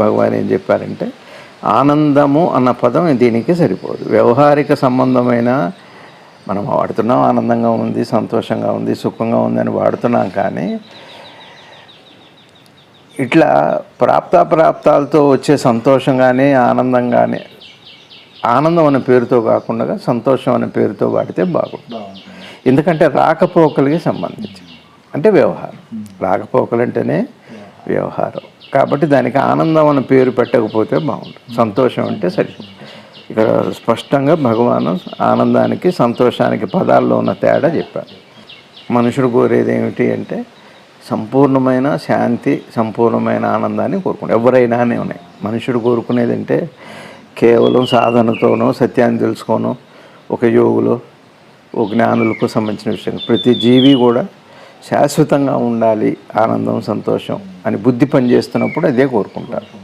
భగవాన్ ఏం చెప్పారంటే ఆనందము అన్న పదం దీనికి సరిపోదు. వ్యవహారిక సంబంధమైన మనం వాడుతున్నాం, ఆనందంగా ఉంది, సంతోషంగా ఉంది, సుఖంగా ఉంది అని వాడుతున్నాం. కానీ ఇట్లా ప్రాప్తాలతో వచ్చే సంతోషం కానీ ఆనందం కానీ ఆనందం అనే పేరుతో కాకుండా సంతోషం అనే పేరుతో వాడితే బాగుంటుంది. ఎందుకంటే రాకపోకలకి సంబంధించి అంటే వ్యవహారం, రాకపోకలు అంటేనే వ్యవహారం. కాబట్టి దానికి ఆనందం అనే పేరు పెట్టకపోతే బాగుంటుంది. సంతోషం అంటే సరిపోతుంది. ఇక్కడ స్పష్టంగా భగవాను ఆనందానికి సంతోషానికి పదాల్లో ఉన్న తేడా చెప్పారు. మనుషుడు కోరేది ఏమిటి అంటే సంపూర్ణమైన శాంతి, సంపూర్ణమైన ఆనందాన్ని కోరుకుంటారు. ఎవరైనానే ఉన్నాయి. మనుషుడు కోరుకునేది అంటే కేవలం సాధనతోనో సత్యాన్ని తెలుసుకోనో ఒక యోగులో ఒక జ్ఞానులకు సంబంధించిన విషయం. ప్రతి జీవి కూడా శాశ్వతంగా ఉండాలి, ఆనందం సంతోషం అని బుద్ధి పనిచేస్తున్నప్పుడు అదే కోరుకుంటారు.